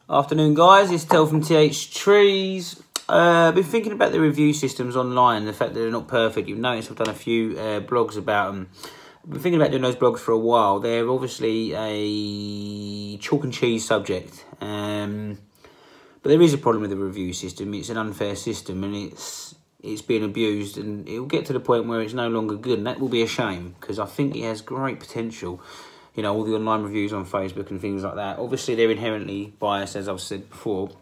Afternoon, guys. It's Tel from TH Trees. I've been thinking about the review systems online, the fact that they're not perfect. You've noticed I've done a few blogs about them. I've been thinking about doing those blogs for a while. They're obviously a chalk and cheese subject. But there is a problem with the review system. It's an unfair system and it's being abused, and it will get to the point where it's no longer good, and that will be a shame because I think it has great potential. You know, all the online reviews on Facebook and things like that. Obviously, they're inherently biased, as I've said before.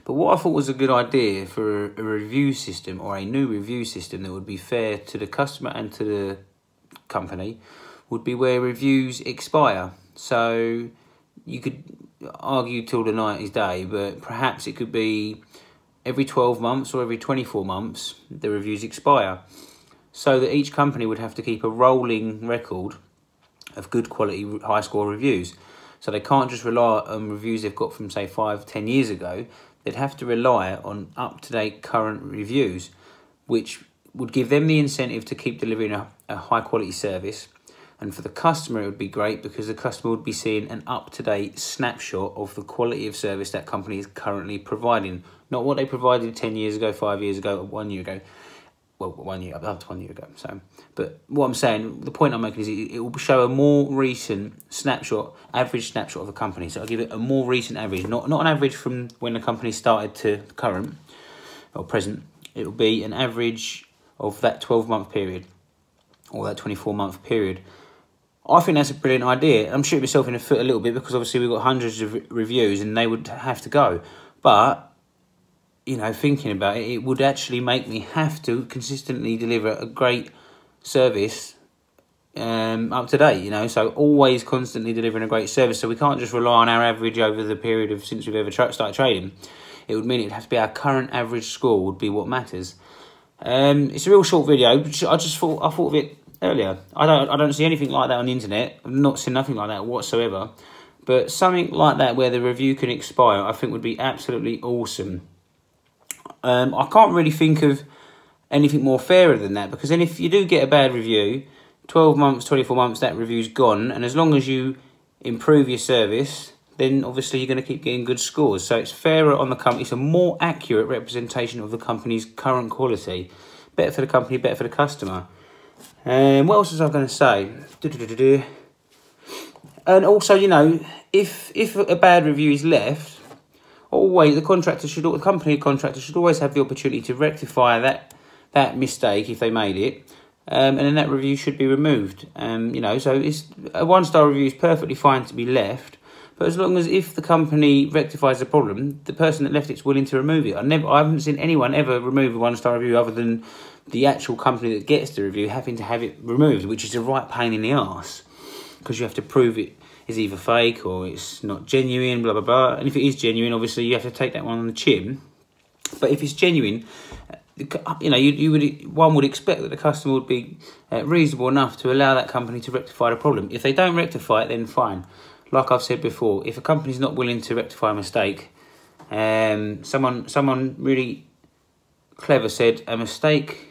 But what I thought was a good idea for a review system, or a new review system that would be fair to the customer and to the company, would be where reviews expire. So you could argue till the night is day, but perhaps it could be every 12 months or every 24 months the reviews expire. So that each company would have to keep a rolling record of good quality, high score reviews. So they can't just rely on reviews they've got from, say, 5-10 years ago. They'd have to rely on up-to-date current reviews, which would give them the incentive to keep delivering a high-quality service. And for the customer, it would be great because the customer would be seeing an up-to-date snapshot of the quality of service that company is currently providing. Not what they provided 10 years ago, 5 years ago, or 1 year ago. Well, 1 year, up to 1 year ago. So, but what I'm saying, the point I'm making is it will show a more recent snapshot, average snapshot of the company. So I'll give it a more recent average, not an average from when the company started to current or present. It will be an average of that 12-month period or that 24-month period. I think that's a brilliant idea. I'm shooting myself in the foot a little bit because obviously we've got hundreds of reviews and they would have to go. But you know, thinking about it, it would actually make me have to consistently deliver a great service up to date, you know, so always constantly delivering a great service. So we can't just rely on our average over the period of since we've ever started trading. It would mean it'd have to be our current average score would be what matters. It's a real short video. I thought of it earlier. I don't see anything like that on the internet. I've not seen nothing like that whatsoever. But something like that where the review can expire, I think would be absolutely awesome. I can't really think of anything more fairer than that, because then if you do get a bad review, 12 months, 24 months, that review's gone, and as long as you improve your service, then obviously you're going to keep getting good scores. So it's fairer on the company, it's a more accurate representation of the company's current quality. Better for the company, better for the customer. What else was I going to say? And also, you know, if a bad review is left, always the company contractor should always have the opportunity to rectify that mistake if they made it, and then that review should be removed. You know, so it's a 1-star review is perfectly fine to be left, but as long as if the company rectifies the problem, the person that left it's willing to remove it. I haven't seen anyone ever remove a 1-star review other than the actual company that gets the review having to have it removed, which is a right pain in the arse because you have to prove it is either fake or it's not genuine, blah, blah, blah. And if it is genuine, obviously you have to take that one on the chin. But if it's genuine, you know, one would expect that the customer would be reasonable enough to allow that company to rectify the problem. If they don't rectify it, then fine. Like I've said before, if a company's not willing to rectify a mistake, someone really clever said a mistake,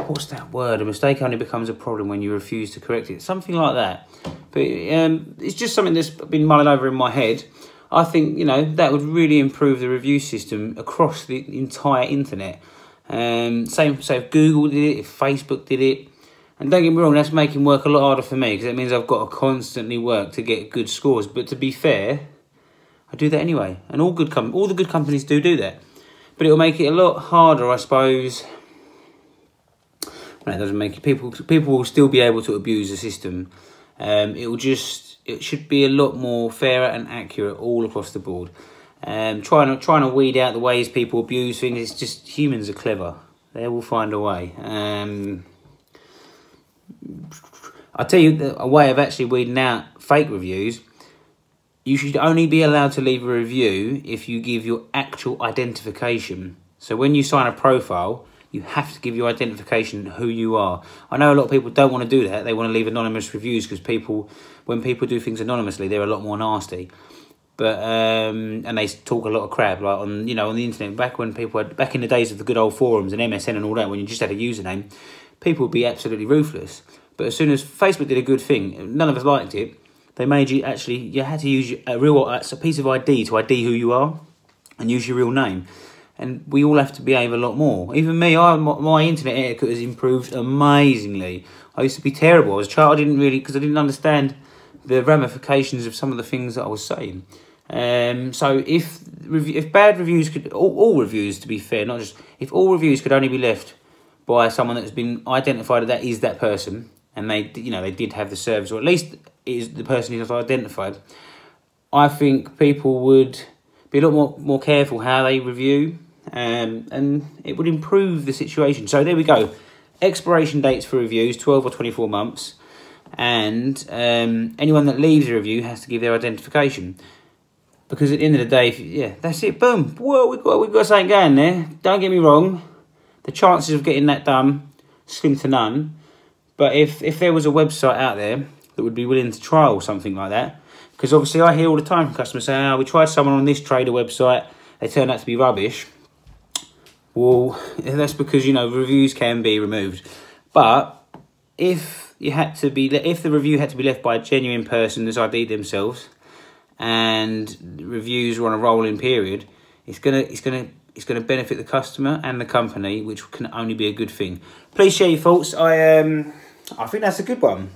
what's that word? A mistake only becomes a problem when you refuse to correct it. Something like that. But it's just something that's been mulling over in my head. I think, you know, that would really improve the review system across the entire internet. Same, so if Google did it, if Facebook did it. And don't get me wrong, that's making work a lot harder for me because it means I've got to constantly work to get good scores. But to be fair, I do that anyway. And all the good companies do that. But it'll make it a lot harder, I suppose. Well, it doesn't make it. People will still be able to abuse the system. It should be a lot more fairer and accurate all across the board. Trying to weed out the ways people abuse things. It's just humans are clever. They will find a way. I'll tell you a way of actually weeding out fake reviews. You should only be allowed to leave a review if you give your actual identification. So when you sign a profile, you have to give your identification who you are. I know a lot of people don't want to do that. They want to leave anonymous reviews because when people do things anonymously, they're a lot more nasty. But and they talk a lot of crap, like on the internet. Back in the days of the good old forums and MSN and all that, when you just had a username, people would be absolutely ruthless. But as soon as Facebook did a good thing, none of us liked it. they made you actually, you had to use a piece of ID to ID who you are and use your real name. And we all have to behave a lot more. Even me, my internet etiquette has improved amazingly. I used to be terrible. I was a child, I didn't really, because I didn't understand the ramifications of some of the things that I was saying. So if bad reviews could, all reviews to be fair, not just, if all reviews could only be left by someone that's been identified that is that person, and they, you know, they did have the service, or at least it is the person who's identified, I think people would be a lot more careful how they review, and it would improve the situation. So there we go. Expiration dates for reviews, 12 or 24 months. And anyone that leaves a review has to give their identification. Because at the end of the day, yeah, that's it, boom. Whoa, we've got something going there. Don't get me wrong. The chances of getting that done, slim to none. But if there was a website out there that would be willing to trial something like that, because obviously I hear all the time from customers saying, oh, we tried someone on this trader website, they turned out to be rubbish. Well, that's because, you know, reviews can be removed. But if the review had to be left by a genuine person that's ID'd themselves, and reviews are on a rolling period, it's gonna benefit the customer and the company, which can only be a good thing. Please share your thoughts. I think that's a good one.